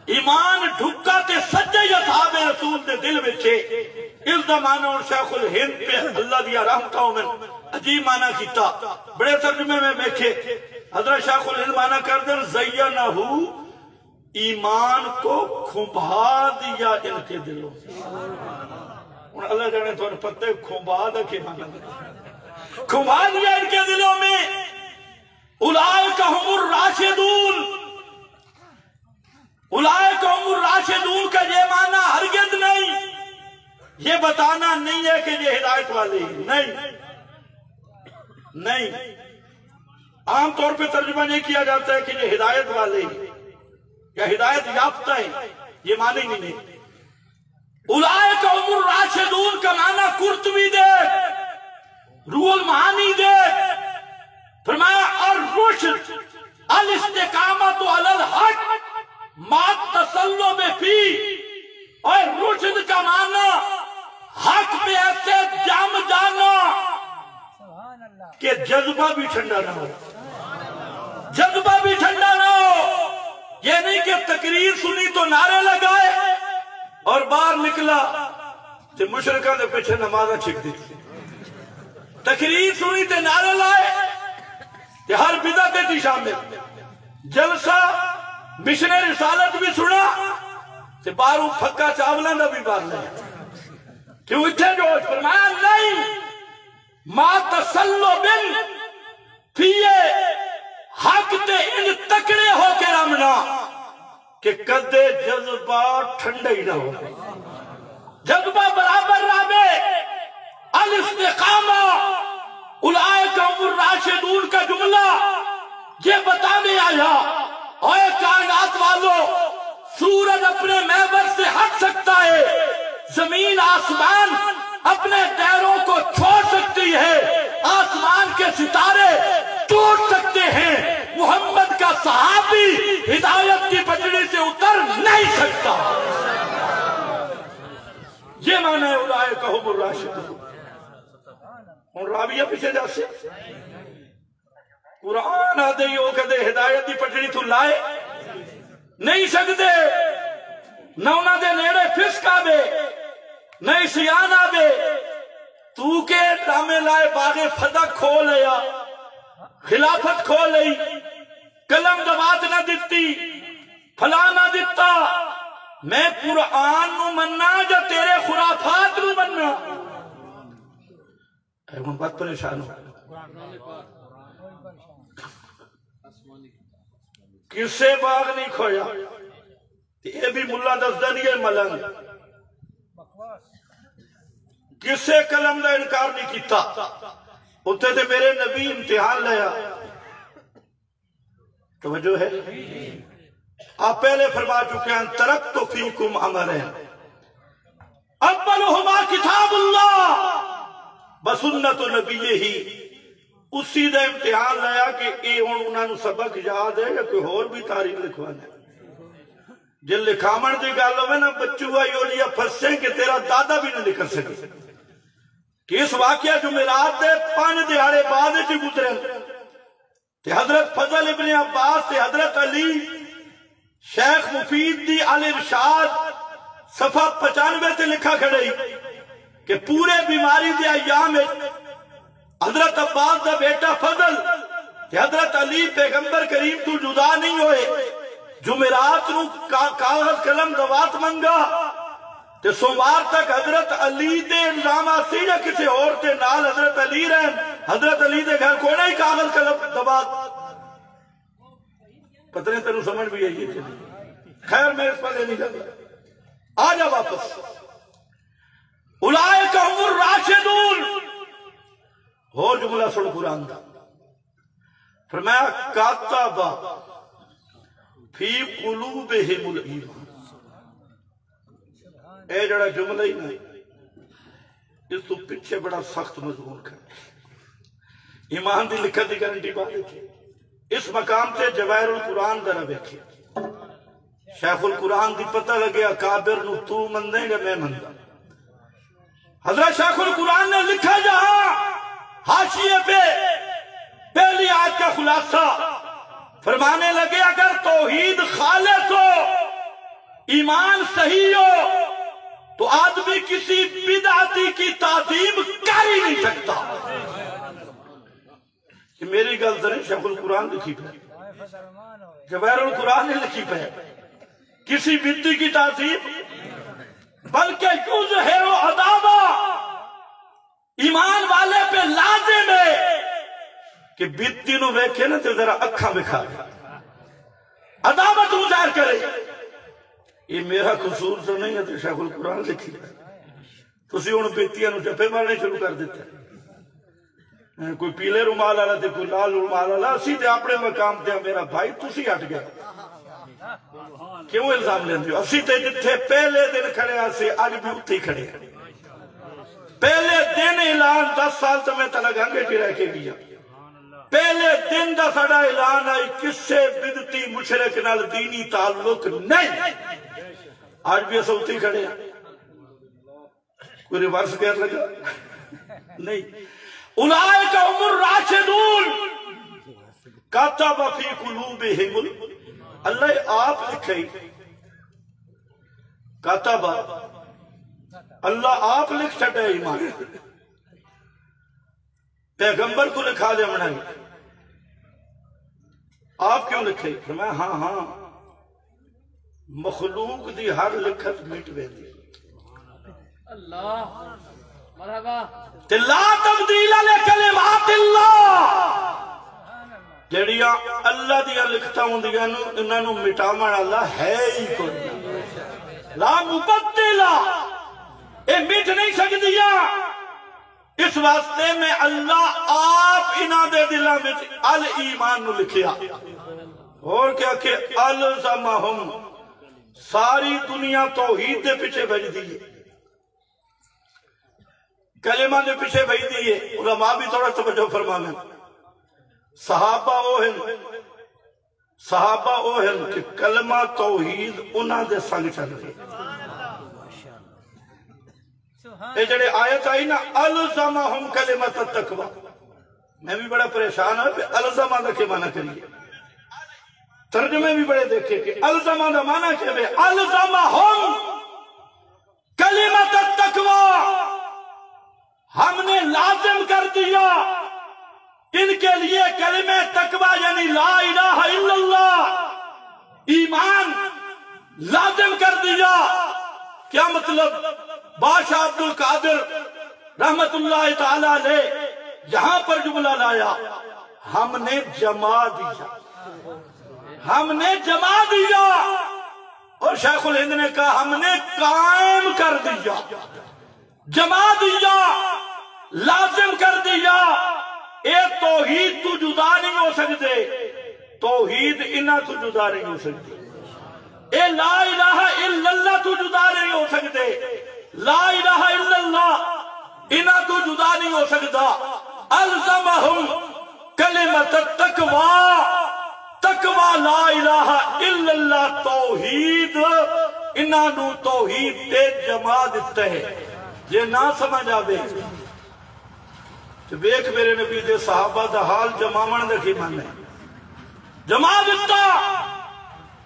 ایمان ڈھکا تے سجے اصحاب رسول دے دل وچے اس دا معنی اور شیخ الہند پہ اللہ دیا رحمتوں میں عجیب معنی کیتا بڑے ترجمے میں دیکھے حضرت شیخ الہند معنی کر دیں زینہ ایمان کو کھنبھا دیا ان کے دلوں سے اللہ جانے تو پتہ کھنبھا دا کے معنی کھنبھا دیا ان کے دلوں میں اولئک هم الراشدون اولئک هم الراشدون کا یہ معنی ہرگز نہیں یہ بتانا نہیں ہے کہ یہ ہدایت والے نہیں عام طور پہ ترجمہ نہیں کیا جاتا ہے کہ یہ ہدایت والے یا ہدایت یافتہ ہے یہ معنی نہیں ہے اولئک هم الراشدون کا معنی قرطبی دے روح المعانی دے فرمایا الرشد الاستقامت علی الحق ما تسلم فی اور رشد کا معنی حق پہ ایسے جم جانا کہ جذبہ بھی ٹھنڈا نہ ہو جذبہ بھی ٹھنڈا نہ ہو یہ نہیں کہ تقریر سنی تو نعرے لگائے اور باہر نکلا تو مشرکہ دے پیچھے نمازہ چھک دی تقریر سنی تے نعرے لائے کہ ہر بدعت تھی شامل جلسہ مشن رسالت بھی سنا تے باہروں پھکا چاولاں دا بھی باہر لیا کیوں اتھے جو فرمایا نہیں ما تسلو بن پیئے حق تے ان تکڑے ہو کے رمنا کہ کدے جذبہ ٹھنڈا ہی نہ ہو جذبہ برابر رابے الاستقامہ اولئک هم الراشدون کا جملہ یہ بتانے آیا اے کائنات والو سورج اپنے محور سے ہٹ سکتا ہے زمین آسمان اپنے دیروں کو چھوڑ سکتی ہے آسمان کے ستارے ٹوٹ سکتے ہیں محمد کا صحابی ہدایت کی پٹڑی سے اتر نہیں سکتا یہ معنی ہے اولئک هم الراشدون اور راویہ پیچھے جا سے قرآن آدھے ہی ہو کہتے ہدایت دی پٹڑی تو لائے نہیں سکتے نہ انہاں دے نیڑے فسق آبے نہ اسیان آبے تو کے ڈرامے لائے باغ فدق کھو لیا خلافت کھو لئی قلم دوات نہ دیتی فلاں نہ دیتا میں قرآن نو مننا یا تیرے خرافات نو مننا ہم بات پریشان ہو کسے باغ نہیں کھویا یہ بھی ملا دزدنی ہے ملنگ کسے کلم دا انکار نہیں کیتا اتنے تھے میرے نبی امتحان لیا توجہ ہے آپ پہلے فرما چکے ہیں ترکت فیکم امرین اولہما کتاب اللہ بسنت نبی ہی اسی دا امتحان لیا کہ اے انہوں نے سبق یاد ہے یا کوئی اور بھی تاریخ لکھوانا ہے جن لکھامن دی گل ہوئے نا بچوں آئی ہو لیا پھنسیں کہ تیرا دادا بھی نہ لکھ سکے کہ اس واقعہ جمعرات دے 5 دہاڑے بعد ہی گزرے کہ حضرت فضل ابن عباس تے حضرت علی شیخ مفید دی الارشاد صفحہ 95 تے لکھا کھڑی کہ پورے بیماری دے ایام حضرت عباس دا بیٹا فضل کہ حضرت علی پیغمبر کریم تو جدا نہیں ہوئے جمعرات نو کاغذ قلم دوات منگا تے سوموار تک حضرت علی دے الزام آسی یا کسی اور تے نال حضرت علی رہن حضرت علی دے گھر کوئی نہیں کاغذ قلم دوات پتہ نہیں تنو سمجھ بھی یہی چلی خیر میں اس پر نہیں جاتا آجا واپس اولئک هم الراشدون اور جملہ سن قرآن دا فرمایا کاتب فی قلوبہم الایمان اے جڑا جملہ ہی نہیں اس تو پیچھے بڑا سخت مضمون کر ایمان دی لکھا دی گارنٹی بات دیکھیں اس مقام سے جواہر القرآن درہ بیٹھے شیخ القرآن دی پتہ لگے اکابر نو تو مندیں گا میں مندہ حضرت شیخ القرآن نے لکھا جہاں حاشیے پہ پہلی آیت کا خلاصہ فرمانے لگے اگر توحید خالص ہو ایمان صحیح ہو تو آدمی کسی بدعتی کی تعظیم کر ہی نہیں سکتا. کہ میری گل ذرا شیخ القرآن لکھی پہ جواہر القرآن نے لکھی پہ کسی بدعتی کی تعظیم بلکہ یظہر عداوہ ایمان والے پہ لازم ہے کہ بدعتی نو ویکھے نا تے ذرا اکھاں بکھا عداوت ظاہر کرے. یہ میرا قصور تو نہیں ہے تو شیخ القرآن لکھی ہے. تسی ہن بدعتیاں نو جپے مارنے شروع کر دیتے کوئی پیلے رومال والا تے کوئی لال رومال والا. اسی تے اپنے مقام تے میرا بھائی تسی ہٹ گئے کیوں الزام لیندے ہو؟ اسی تے جتھے پہلے دن کھڑے آسے اج بھی اتھے ہی کھڑے ہیں. پہلے دن اعلان 10 سال تو میں تلک ہنگے کی رہ کے گیا. پہلے دن دا سڑا اعلان آئی کسے بدعتی مشرک نال دینی تعلق نہیں. آج بھی ایسا اتھے ہی کھڑے ہیں. کوئی ریورس کہہ لگا نہیں. اولئک هم الراشدون کتب فی قلوبہم اللہ آپ لکھے کتب اللہ آپ لکھ چھٹے ایمان پیغمبر کو لکھا دے منائی. آپ کیوں لکھے؟ میں ہاں مخلوق دی ہر لکھت مٹ بے دی اللہ مرحبا لا تبدیل لکلمات اللہ جڑیاں اللہ دیا لکھتا ہوں دیا انہاں نو مٹاون اللہ ہے ہی کوئی. لا مبدلا اے مٹ نہیں سکدیا. اس واسطے میں اللہ آپ انہاں دے دلاں وچ الایمان نو لکھیا اور کیا کہ الزمہم ساری دنیا توحید دے پیچھے بھج دیئے کلمہ دے پیچھے بھج دیئے. علماء بھی تھوڑا توجہ فرمانے صحابہ اوہن کہ کلمہ توحید انہاں دے سنگ چل رہے. اے جڑے آیت آئی نا الزمہم کلمۃ التقوی میں بھی بڑا پریشان ہوں کہ الزمہ دا کے معنی کریے. ترجمے بھی بڑے دیکھے کہ الزمہ دا معنی کیا ہے الزمہم کلمۃ التقوی ہم نے لازم کر دیا ان کے لیے کلمہ تقوی یعنی لا الہ الا اللہ ایمان لازم کر دیا. کیا مطلب؟ بادشاہ عبد القادر رحمت اللہ تعالیٰ نے یہاں پر جملہ لایا ہم نے جما دیا ہم نے جما دیا اور شیخ الہند نے کہا ہم نے قائم کر دیا جما دیا لازم کر دیا. اے توحید تو جدا نہیں ہو سکتے توحید انہاں تو جدا نہیں ہو سکتے. اے لا الہ الا اللہ تو جدا نہیں ہو سکتے لا الہ الا اللہ انہاں تو جدا نہیں ہو سکتا. الزمہم کلمۃ التقوی تقوی لا الہ الا اللہ توحید انہاں نو توحید تے جما دیتا ہے. یہ نہ سمجھ آوے تو بیک میرے نبی دے صحابہ دا حال جماون دے کی مانے جما دیتا.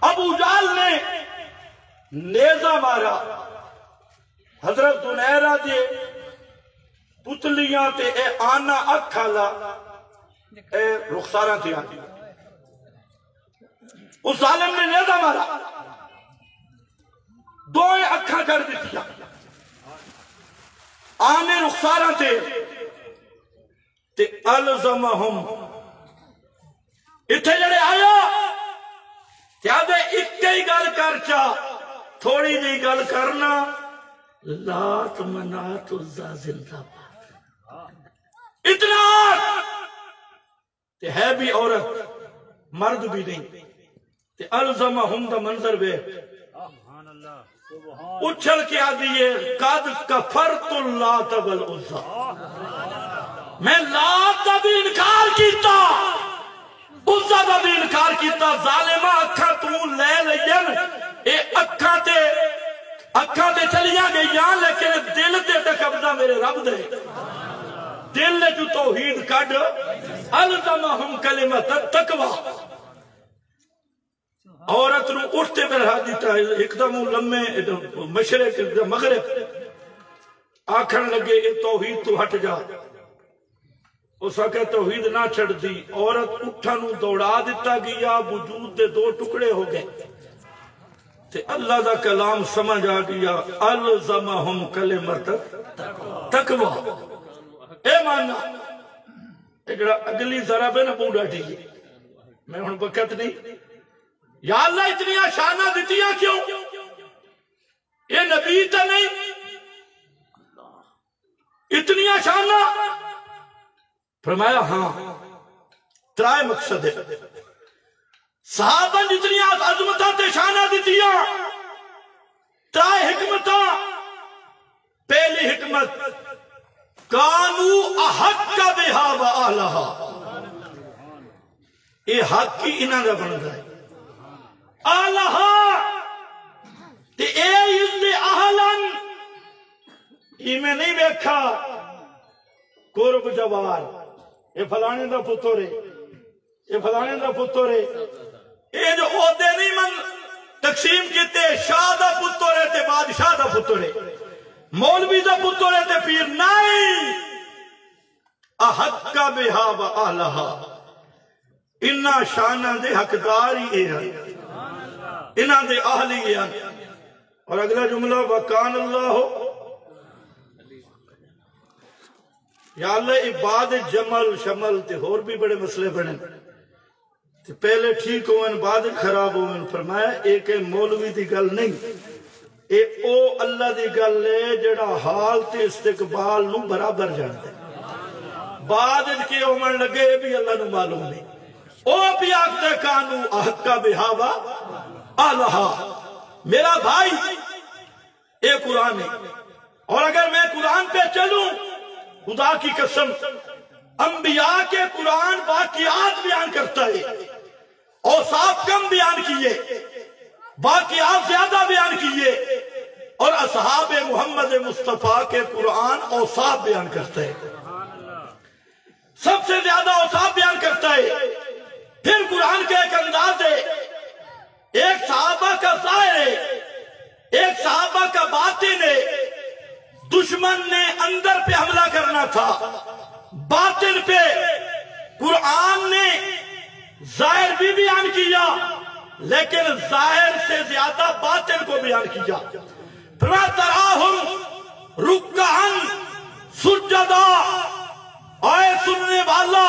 ابو جہل نے نیزہ مارا حضرت زنیرہ دے پتلیاں تے اے آنا اکھالا اے رخساراں تے آتی اس ظالم نے نیزہ مارا دوئے اکھا کر دیا آنے رخساراں تے الزمہم اتھے جڑے آیا کیا دے اکے ہی گل کر چاہ تھوڑی دی گل کرنا لات منات عزا زندہ بات اتنا تے ہے بھی عورت مرد بھی نہیں تے الزمہم دا منظر بے اچھل کے آدھئے قد کفرت اللات والعزا میں لات دا بھی انکار کیتا عزا دا بھی انکار کیتا. ظالمہ اکھا تو لے لین اے اکھا تے چلیاں گئیاں لیکن دل تے قبضہ میرے رب دے دل نے جو توحید کڈ الزمہم کلمۃ التقوی عورت نو اٹھتے میں رہا دیتا ہے ایک دم لمے مشرق مغرب آکھن لگے یہ توحید تو ہٹ جا اس آکے توحید نہ چھڑ دی عورت اٹھا نو دوڑا دیتا گیا وجود دے دو ٹکڑے ہو گئے تے اللہ دا کلام سمجھ آ گیا الزمہم کلمۃ تقوی اے مانا اگلا اگلی ضرب ہے نا بوڑھا ٹھیک میں ہن وقت نہیں یا اللہ اتنی شانہ دیتیاں کیوں یہ نبی تا نہیں اتنی شانہ فرمایا ہاں ترائے مقصد ہے صحابہ جتنی عظمتہ تے شانہ دیتیاں ترائے حکمتہ پہلی حکمت کانو احق بہا و آلہا یہ حق کی انہاں دا بن گئے آلہا تے اے عزد اہلن یہ میں نہیں بیکھا قرب جوار یہ فلانے دا پتر ہے یہ فلانے دا پتر ہے یہ جو عہدے نہیں من تقسیم کیتے شاہ دا پتر ہے تے بادشاہ دا پتر ہے مولوی دا پتر ہے تے پیر نہیں احق بہا و آلہا انہا شانہ دے حقدار ہی ہے انہا دے اہلی ہے اور اگلا جملہ وَقَانَ اللَّهُ یا اللہ عباد جمل شمل تے اور بھی بڑے مسئلے بڑھیں تے پہلے ٹھیک ہوئن بعد خراب ہوئن فرمایا ایک مولوی دی گل نہیں اے او اللہ دی گل لے جڑا حال تے استقبال نو برابر جانتے بعد کے عمر لگے بھی اللہ نو معلوم نہیں او بھی آکتے کانو احقا بہاوا آلہا میرا بھائی اے قرآن ہے اور اگر میں قرآن پہ چلوں خدا کی قسم انبیاء کے قرآن واقعات بیان کرتا ہے اوصاف کم بیان کیے واقعات زیادہ بیان کیے اور اصحاب محمد مصطفیٰ کے قرآن اوصاف بیان کرتا ہے سب سے زیادہ اوصاف بیان کرتا ہے پھر قرآن کے ایک انداز ہے ایک صحابہ کا ظاہر ہے ایک صحابہ کا باطن ہے دشمن نے اندر پہ حملہ کرنا تھا باطن پہ قرآن نے ظاہر بھی بیان کیا لیکن ظاہر سے زیادہ باطن کو بیان کیا فرمایا تراہم رکعن سجدہ آئے سننے والا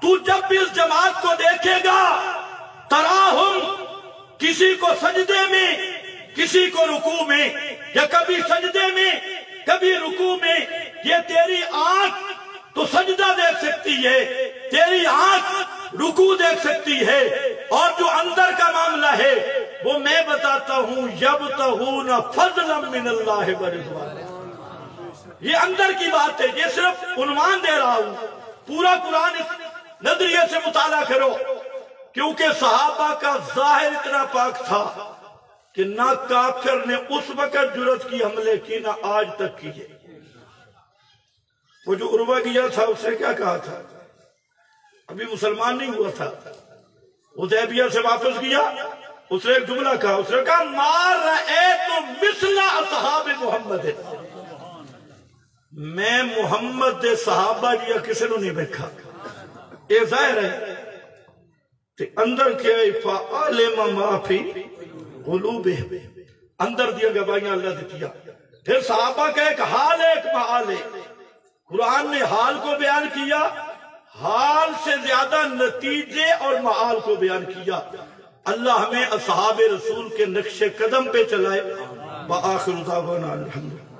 تو جب بھی اس جماعت کو دیکھے گا تراہم کسی کو سجدے میں کسی کو رکوع میں یا کبھی سجدے میں کبھی رکوع میں یہ تیری آنکھ تو سجدہ دیکھ سکتی ہے تیری آنکھ رکوع دیکھ سکتی ہے اور جو اندر کا معاملہ ہے وہ میں بتاتا ہوں یبتغون فضلا من اللہ ورضوان یہ اندر کی بات ہے یہ صرف عنوان دے رہا ہوں پورا قرآن اس نظریے سے مطالعہ کرو کیونکہ صحابہ کا ظاہر اتنا پاک تھا کہ نہ کافر نے اس وقت جرت کی حملے کی نہ آج تک کی ہے وہ جو عروہ گیا تھا اس سے کیا کہا تھا ابھی مسلمان نہیں ہوا تھا حدیبیہ سے واپس گیا اس نے ایک جملہ کہا اس نے کہا مار رأیتو مثل اصحاب محمد میں محمد دے صحابہ جیا کسی نے نہیں بیکھا یہ ظاہر ہے کہ اندر کیا فَعَلِمَ مَا فِي قُلُوبِهِمْ اندر دیا گواہیاں اللہ دیتیا پھر صحابہ کا ایک حال ہے ایک محال ہے قرآن نے حال کو بیان کیا حال سے زیادہ نتیجے اور محال کو بیان کیا اللہ ہمیں اصحاب رسول کے نقش قدم پہ چلائے وآخر دعوانا الحمدللہ